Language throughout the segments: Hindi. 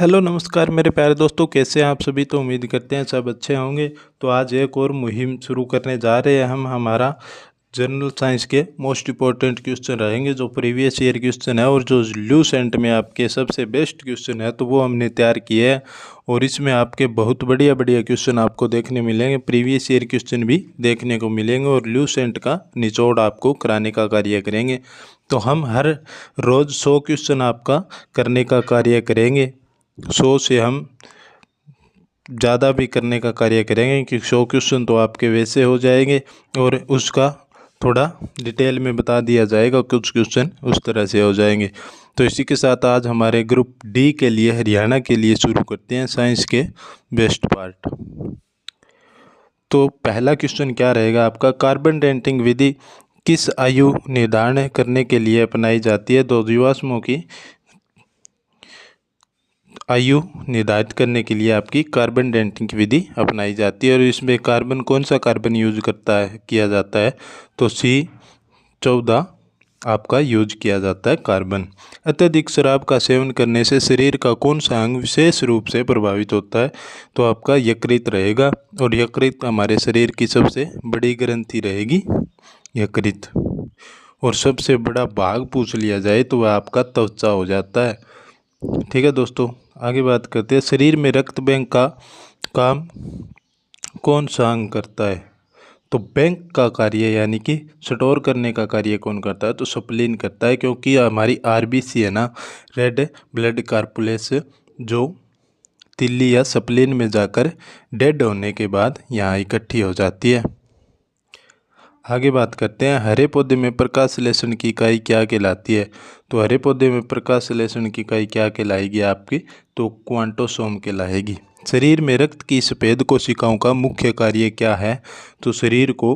हेलो नमस्कार मेरे प्यारे दोस्तों, कैसे हैं आप सभी। तो उम्मीद करते हैं सब अच्छे होंगे। तो आज एक और मुहिम शुरू करने जा रहे हैं हम। हमारा जनरल साइंस के मोस्ट इम्पोर्टेंट क्वेश्चन रहेंगे, जो प्रीवियस ईयर क्वेश्चन है और जो ल्यूसेंट में आपके सबसे बेस्ट क्वेश्चन है, तो वो हमने तैयार किए हैं। और इसमें आपके बहुत बढ़िया बढ़िया क्वेश्चन आपको देखने मिलेंगे, प्रीवियस ईयर क्वेश्चन भी देखने को मिलेंगे और ल्यूसेंट का निचोड़ आपको कराने का कार्य करेंगे। तो हम हर रोज़ 100 क्वेश्चन आपका करने का कार्य करेंगे। 100 से हम ज़्यादा भी करने का कार्य करेंगे, क्योंकि 100 क्वेश्चन तो आपके वैसे हो जाएंगे और उसका थोड़ा डिटेल में बता दिया जाएगा, कुछ क्वेश्चन उस तरह से हो जाएंगे। तो इसी के साथ आज हमारे ग्रुप डी के लिए, हरियाणा के लिए शुरू करते हैं साइंस के बेस्ट पार्ट। तो पहला क्वेश्चन क्या रहेगा आपका, कार्बन डेटिंग विधि किस आयु निर्धारण करने के लिए अपनाई जाती है। तो जीवाश्मों की आयु निर्धारित करने के लिए आपकी कार्बन डेटिंग की विधि अपनाई जाती है। और इसमें कार्बन, कौन सा कार्बन यूज किया जाता है, तो C14 आपका यूज किया जाता है कार्बन। अत्यधिक शराब का सेवन करने से शरीर का कौन सा अंग विशेष रूप से प्रभावित होता है, तो आपका यकृत रहेगा। और यकृत हमारे शरीर की सबसे बड़ी ग्रंथि रहेगी, यकृत। और सबसे बड़ा भाग पूछ लिया जाए तो वह आपका त्वचा हो जाता है। ठीक है दोस्तों, आगे बात करते हैं। शरीर में रक्त बैंक का काम कौन सा अंग करता है, तो बैंक का कार्य यानी कि स्टोर करने का कार्य कौन करता है, तो स्प्लीन करता है। क्योंकि हमारी आरबीसी है ना, रेड ब्लड कार्पुलेस, जो तिल्ली या स्प्लीन में जाकर डेड होने के बाद यहाँ इकट्ठी हो जाती है। आगे बात करते हैं, हरे पौधे में प्रकाश संश्लेषण की इकाई क्या कहलाती है। तो हरे पौधे में प्रकाश संश्लेषण की इकाई क्या कहलाएगी आपकी, तो क्वांटोसोम कहलाएगी। शरीर में रक्त की सफ़ेद कोशिकाओं का मुख्य कार्य क्या है, तो शरीर को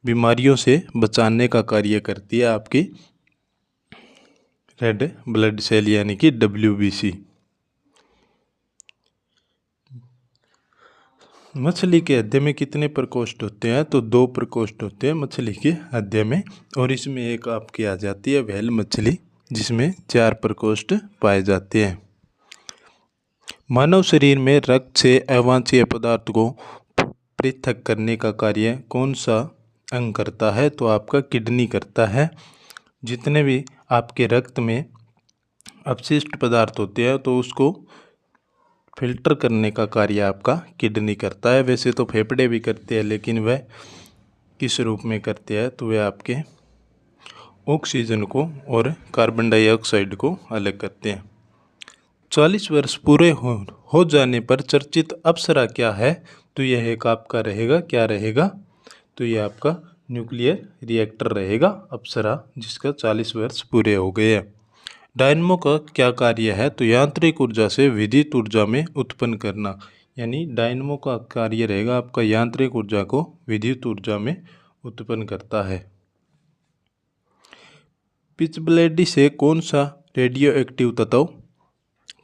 बीमारियों से बचाने का कार्य करती है आपकी रेड ब्लड सेल यानी कि WBC। मछली के हृदय में कितने प्रकोष्ठ होते हैं, तो 2 प्रकोष्ठ होते हैं मछली के हृदय में। और इसमें एक आपकी आ जाती है व्हेल मछली, जिसमें 4 प्रकोष्ठ पाए जाते हैं। मानव शरीर में रक्त से अवांछनीय पदार्थ को पृथक करने का कार्य कौन सा अंग करता है, तो आपका किडनी करता है। जितने भी आपके रक्त में अपशिष्ट पदार्थ होते हैं, तो उसको फिल्टर करने का कार्य आपका किडनी करता है। वैसे तो फेफड़े भी करते हैं, लेकिन वह किस रूप में करते हैं, तो वह आपके ऑक्सीजन को और कार्बन डाइऑक्साइड को अलग करते हैं। 40 वर्ष पूरे हो जाने पर चर्चित अप्सरा क्या है, तो यह एक आपका रहेगा, क्या रहेगा, तो यह आपका न्यूक्लियर रिएक्टर रहेगा अप्सरा, जिसका 40 वर्ष पूरे हो गए हैं। डायनमो का क्या कार्य है, तो यांत्रिक ऊर्जा से विद्युत ऊर्जा में उत्पन्न करना। यानी डायनमो का कार्य रहेगा आपका यांत्रिक ऊर्जा को विद्युत ऊर्जा में उत्पन्न करता है। पिचब्लेडी से कौन सा रेडियो एक्टिव तत्व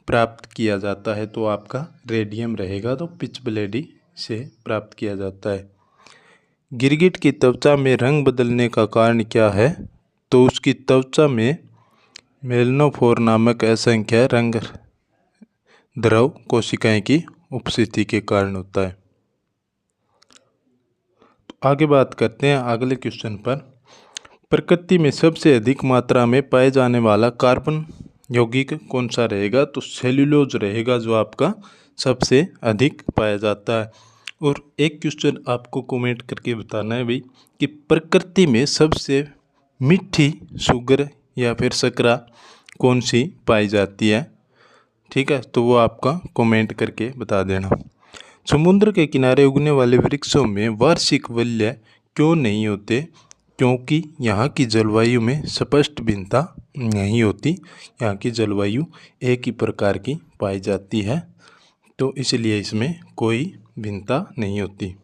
प्राप्त किया जाता है, तो आपका रेडियम रहेगा, तो पिचब्लेडी से प्राप्त किया जाता है। गिरगिट की त्वचा में रंग बदलने का कारण क्या है, तो उसकी त्वचा में मेलनोफोर नामक असंख्य रंग द्रव कोशिकाएं की उपस्थिति के कारण होता है। तो आगे बात करते हैं अगले क्वेश्चन पर। प्रकृति में सबसे अधिक मात्रा में पाए जाने वाला कार्बन यौगिक कौन सा रहेगा, तो सेल्यूलोज रहेगा, जो आपका सबसे अधिक पाया जाता है। और एक क्वेश्चन आपको कमेंट करके बताना है भाई, कि प्रकृति में सबसे मीठी शुगर या फिर शर्करा कौन सी पाई जाती है। ठीक है, तो वो आपका कमेंट करके बता देना। समुद्र के किनारे उगने वाले वृक्षों में वार्षिक वलय क्यों नहीं होते, क्योंकि यहाँ की जलवायु में स्पष्ट भिन्नता नहीं होती। यहाँ की जलवायु एक ही प्रकार की पाई जाती है, तो इसलिए इसमें कोई भिन्नता नहीं होती।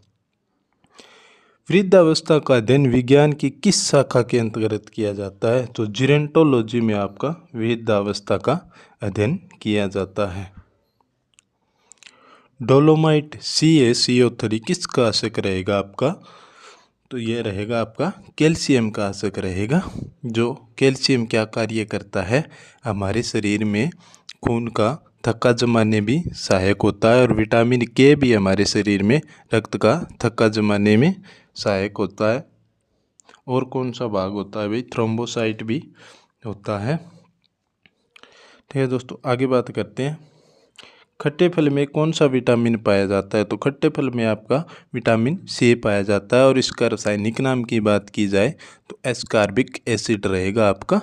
वृद्धावस्था का अध्ययन विज्ञान की किस शाखा के अंतर्गत किया जाता है, तो जीरेंटोलॉजी में आपका वृद्धावस्था का अध्ययन किया जाता है। डोलोमाइट CaCO3 किसका आशक रहेगा आपका, तो यह रहेगा आपका कैल्शियम का आशक रहेगा। जो कैल्शियम क्या कार्य करता है, हमारे शरीर में खून का थक्का जमाने भी सहायक होता है। और विटामिन के भी हमारे शरीर में रक्त का थक्का जमाने में सहायक होता है। और कौन सा भाग होता है भाई, थ्रोम्बोसाइट भी होता है। ठीक है दोस्तों, आगे बात करते हैं खट्टे फल में कौन सा विटामिन पाया जाता है। तो खट्टे फल में आपका विटामिन सी पाया जाता है। और इसका रासायनिक नाम की बात की जाए तो एस्कॉर्बिक एसिड रहेगा आपका।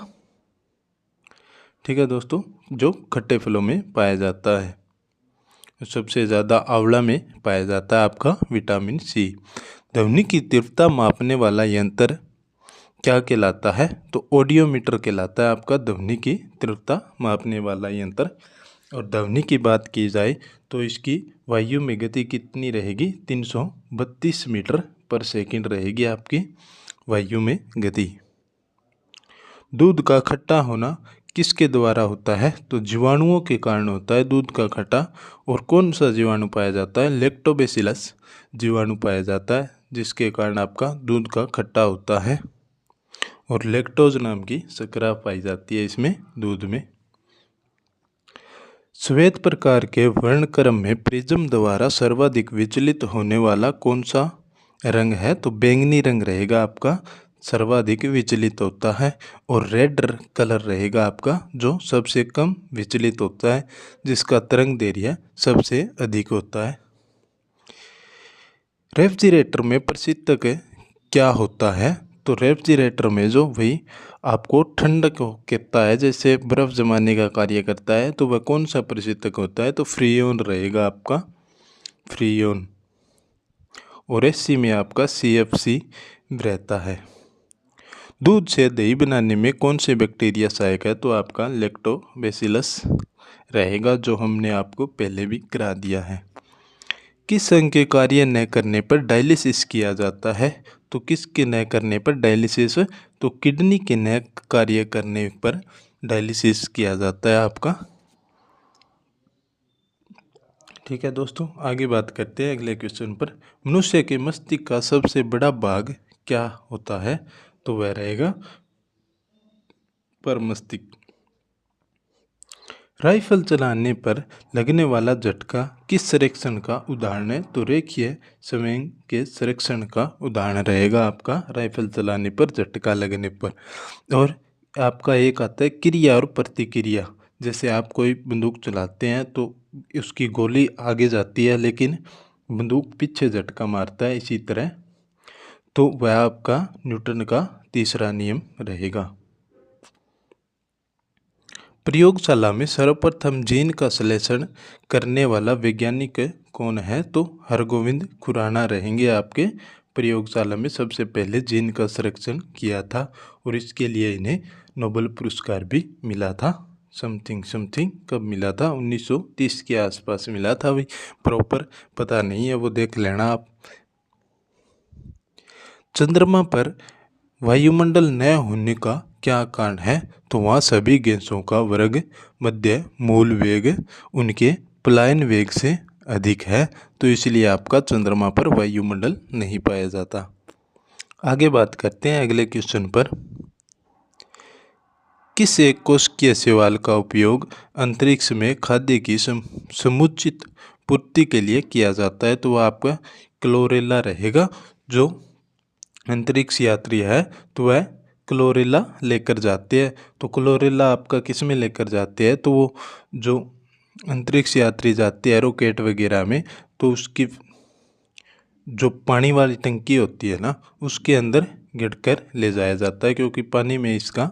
ठीक है दोस्तों, जो खट्टे फलों में पाया जाता है। सबसे ज़्यादा आंवला में पाया जाता है आपका विटामिन सी। ध्वनि की तीव्रता मापने वाला यंत्र क्या कहलाता है। तो ऑडियोमीटर कहलाता है आपका ध्वनि की तीव्रता मापने वाला यंत्र। और ध्वनि की बात की जाए तो इसकी वायु में गति कितनी रहेगी, 332 मीटर पर सेकंड रहेगी आपकी वायु में गति। दूध का खट्टा होना किसके द्वारा होता है। तो जीवाणुओं के कारण होता है दूध का खट्टा। और कौन सा जीवाणु पाया जाता है, लैक्टोबैसिलस जीवाणु पाया जाता है, जिसके कारण आपका दूध का खट्टा होता है। और लैक्टोज नाम की शर्करा पाई जाती है इसमें, दूध में। श्वेत प्रकार के वर्णक्रम में प्रिज्म द्वारा सर्वाधिक विचलित होने वाला कौन सा रंग है। तो बैंगनी रंग रहेगा आपका, सर्वाधिक विचलित होता है। और रेड कलर रहेगा आपका, जो सबसे कम विचलित होता है, जिसका तरंगदैर्घ्य सबसे अधिक होता है। रेफ्रिजरेटर में प्रशीतक क्या होता है। तो रेफ्रिजरेटर में जो भाई आपको ठंडक को कहता है, जैसे बर्फ़ जमाने का कार्य करता है, तो वह कौन सा प्रशीतक होता है। तो फ्रीऑन रहेगा आपका, फ्रीऑन। और एसी में आपका CFC रहता है। दूध से दही बनाने में कौन से बैक्टीरिया सहायक है। तो आपका लैक्टोबैसिलस रहेगा, जो हमने आपको पहले भी करा दिया है। किस अंग के कार्य न करने पर डायलिसिस किया जाता है। तो किसके न करने पर डायलिसिस, तो किडनी के न कार्य करने पर डायलिसिस किया जाता है आपका। ठीक है दोस्तों, आगे बात करते हैं अगले क्वेश्चन पर। मनुष्य के मस्तिष्क का सबसे बड़ा भाग क्या होता है। तो वह रहेगा परमस्तिष्क। राइफल चलाने पर लगने वाला झटका किस संरक्षण का उदाहरण है। तो रेखीय संवेग के संरक्षण का उदाहरण रहेगा आपका, राइफल चलाने पर झटका लगने पर। और आपका एक आता है क्रिया और प्रतिक्रिया। जैसे आप कोई बंदूक चलाते हैं तो उसकी गोली आगे जाती है, लेकिन बंदूक पीछे झटका मारता है, इसी तरह। तो वह आपका न्यूटन का तीसरा नियम रहेगा। प्रयोगशाला में सर्वप्रथम जीन का श्लेषण करने वाला वैज्ञानिक कौन है। तो हरगोविंद खुराना रहेंगे आपके। प्रयोगशाला में सबसे पहले जीन का संरक्षण किया था, और इसके लिए इन्हें नोबेल पुरस्कार भी मिला था। समथिंग कब मिला था, 1930 के आसपास मिला था। भाई प्रॉपर पता नहीं है, वो देख लेना आप। चंद्रमा पर वायुमंडल न होने का क्या कारण है। तो वहाँ सभी गैसों का वर्ग मध्य मूल वेग उनके पलायन वेग से अधिक है, तो इसलिए आपका चंद्रमा पर वायुमंडल नहीं पाया जाता। आगे बात करते हैं अगले क्वेश्चन पर। किस एक कोशिकीय शैवाल का उपयोग अंतरिक्ष में खाद्य की समुचित पूर्ति के लिए किया जाता है। तो वह आपका क्लोरेला रहेगा। जो अंतरिक्ष यात्री है तो वह क्लोरेला लेकर जाते हैं। तो क्लोरेला आपका किस में लेकर जाते हैं। तो वो जो अंतरिक्ष यात्री जाते हैं रॉकेट वगैरह में, तो उसकी जो पानी वाली टंकी होती है ना, उसके अंदर गिरकर ले जाया जाता है, क्योंकि पानी में इसका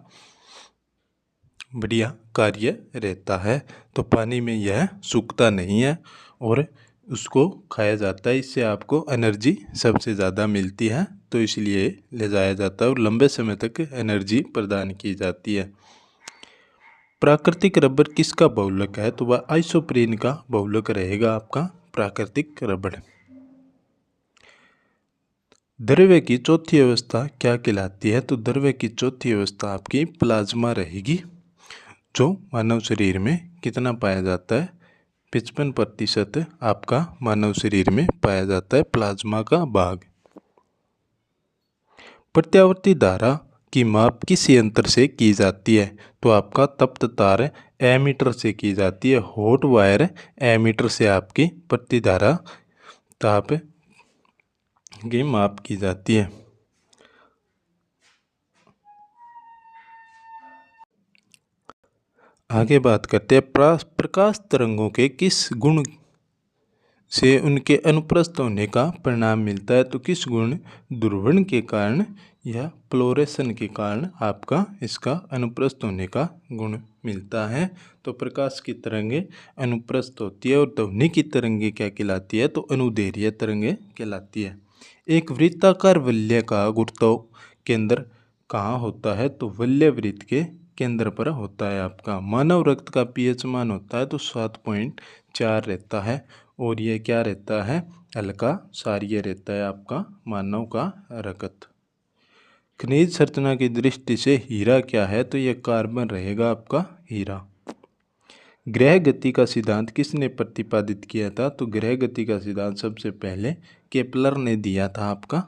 बढ़िया कार्य रहता है। तो पानी में यह सूखता नहीं है और उसको खाया जाता है। इससे आपको एनर्जी सबसे ज़्यादा मिलती है, तो इसलिए ले जाया जाता है और लंबे समय तक एनर्जी प्रदान की जाती है। प्राकृतिक रबर किसका बहुलक है। तो वह आइसोप्रीन का बहुलक रहेगा आपका प्राकृतिक रबर। द्रव्य की चौथी अवस्था क्या कहलाती है। तो द्रव्य की चौथी अवस्था आपकी प्लाज्मा रहेगी, जो मानव शरीर में कितना पाया जाता है, 55% आपका मानव शरीर में पाया जाता है प्लाज्मा का भाग। प्रत्यावर्ती धारा की माप किस यंत्र से की जाती है? तो आपका तप्त तार एमीटर से की जाती है। हॉट वायर एमीटर से आपकी प्रतिधारा ताप की माप की जाती है। आगे बात करते हैं प्रकाश तरंगों के किस गुण से उनके अनुप्रस्थ होने का परिणाम मिलता है? तो किस गुण ध्रुवण के कारण या फ्लोरेशन के कारण आपका इसका अनुप्रस्थ होने का गुण मिलता है? तो प्रकाश की तरंगे अनुप्रस्थ होती है और ध्वनि की तरंगे क्या कहलाती है? तो अनुदैर्घ्य तरंगे कहलाती है। एक वृत्ताकार वलय का गुरुत्व केंद्र कहाँ होता है? तो वलय वृत्त के केंद्र पर होता है आपका। मानव रक्त का पीएच मान होता है तो 7.4 रहता है और ये क्या रहता है? हल्का क्षारीय रहता है आपका मानव का रक्त। खनिज संरचना की दृष्टि से हीरा क्या है? तो यह कार्बन रहेगा आपका हीरा। ग्रह गति का सिद्धांत किसने प्रतिपादित किया था? तो ग्रह गति का सिद्धांत सबसे पहले केपलर ने दिया था आपका।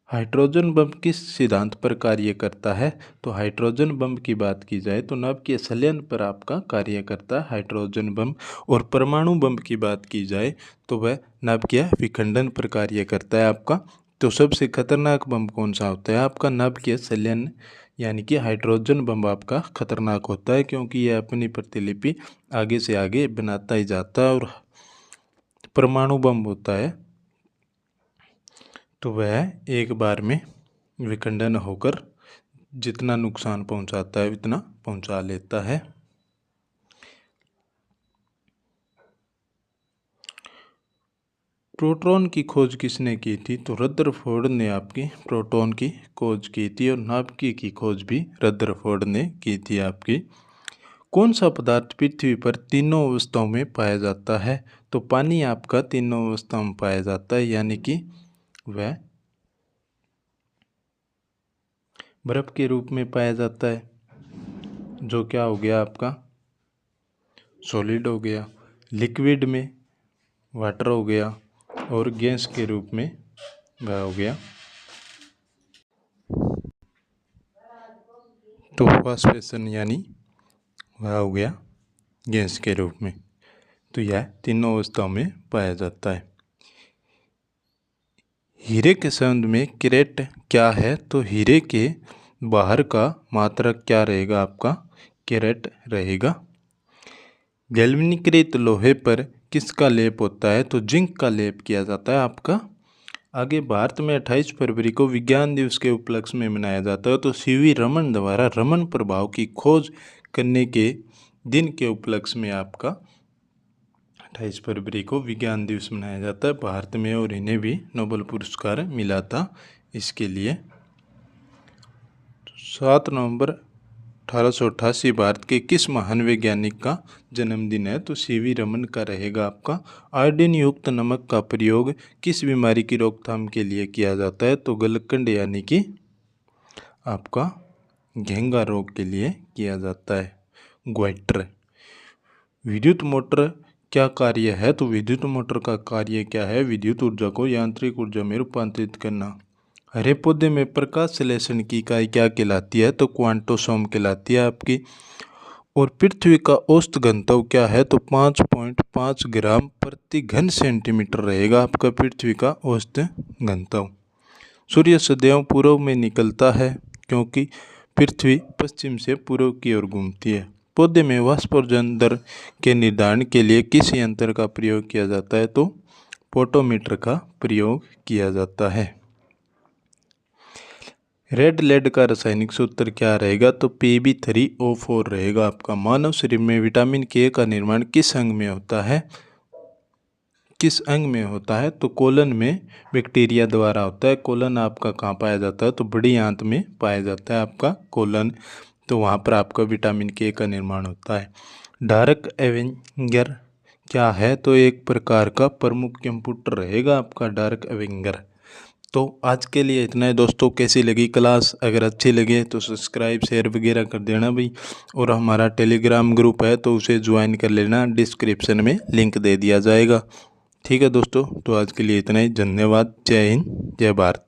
हाइड्रोजन बम किस सिद्धांत पर कार्य करता है? तो हाइड्रोजन बम की बात की जाए तो नाभिकीय संलयन पर आपका कार्य करता है हाइड्रोजन बम। और परमाणु बम की बात की जाए तो वह नाभिकीय विखंडन पर कार्य करता है आपका। तो सबसे खतरनाक बम कौन सा होता है? आपका नाभिकीय संलयन यानी कि हाइड्रोजन बम आपका खतरनाक होता है, क्योंकि यह अपनी प्रतिलिपि आगे से आगे बनाता ही जाता है। और परमाणु बम होता है तो वह एक बार में विखंडन होकर जितना नुकसान पहुंचाता है उतना पहुंचा लेता है। प्रोटॉन की खोज किसने की थी? तो रदरफोर्ड ने आपकी प्रोटॉन की खोज की थी और नाभिकीय की खोज भी रदरफोर्ड ने की थी आपकी। कौन सा पदार्थ पृथ्वी पर तीनों अवस्थाओं में पाया जाता है? तो पानी आपका तीनों अवस्थाओं में पाया जाता है, यानी कि वह बर्फ के रूप में पाया जाता है, जो क्या हो गया आपका सॉलिड हो गया, लिक्विड में वाटर हो गया और गैस के रूप में वह हो गया तो फास्फेशन, यानी वह हो गया गैस के रूप में। तो यह तीनों अवस्थाओं में पाया जाता है। हीरे के संबंध में कैरेट क्या है? तो हीरे के बाहर का मात्रक क्या रहेगा आपका? कैरेट रहेगा। गैल्वेनीकृत लोहे पर किसका लेप होता है? तो जिंक का लेप किया जाता है आपका। आगे भारत में 28 फरवरी को विज्ञान दिवस के उपलक्ष्य में मनाया जाता है। तो सीवी रमन द्वारा रमन प्रभाव की खोज करने के दिन के उपलक्ष्य में आपका 28 फरवरी को विज्ञान दिवस मनाया जाता है भारत में, और इन्हें भी नोबेल पुरस्कार मिला था इसके लिए। 7 नवंबर 1888 भारत के किस महान वैज्ञानिक का जन्मदिन है? तो सीवी रमन का रहेगा आपका। आयोडीन युक्त नमक का प्रयोग किस बीमारी की रोकथाम के लिए किया जाता है? तो गलकंड यानी कि आपका घेंगा रोग के लिए किया जाता है। ग्वाइटर। विद्युत मोटर क्या कार्य है? तो विद्युत मोटर का कार्य क्या है? विद्युत ऊर्जा को यांत्रिक ऊर्जा में रूपांतरित करना। हरे पौधे में प्रकाश संश्लेषण की इकाई क्या कहलाती है? तो क्वांटोसोम कहलाती है आपकी। और पृथ्वी का औसत घनत्व क्या है? तो 5.5 ग्राम प्रति घन सेंटीमीटर रहेगा आपका पृथ्वी का औसत घनत्व। सूर्य सदैव पूर्व में निकलता है क्योंकि पृथ्वी पश्चिम से पूर्व की ओर घूमती है। पौधे में वाष्पोत्सर्जन दर के निर्धारण के लिए किस यंत्र का प्रयोग किया जाता है? तो पोटोमीटर का प्रयोग किया जाता है। रेड लेड का रासायनिक सूत्र क्या रहेगा? तो Pb3O4 रहेगा आपका। मानव शरीर में विटामिन के का निर्माण किस अंग में होता है? किस अंग में होता है? तो कोलन में बैक्टीरिया द्वारा होता है। कोलन आपका कहाँ पाया जाता है? तो बड़ी आंत में पाया जाता है आपका कोलन, तो वहाँ पर आपका विटामिन के का निर्माण होता है। डार्क एवेंजर क्या है? तो एक प्रकार का प्रमुख कंप्यूटर रहेगा आपका डार्क एवेंजर। तो आज के लिए इतना है दोस्तों। कैसी लगी क्लास? अगर अच्छी लगे तो सब्सक्राइब शेयर वगैरह कर देना भाई। और हमारा टेलीग्राम ग्रुप है तो उसे ज्वाइन कर लेना, डिस्क्रिप्शन में लिंक दे दिया जाएगा। ठीक है दोस्तों, तो आज के लिए इतना ही। धन्यवाद। जय हिंद, जय भारत।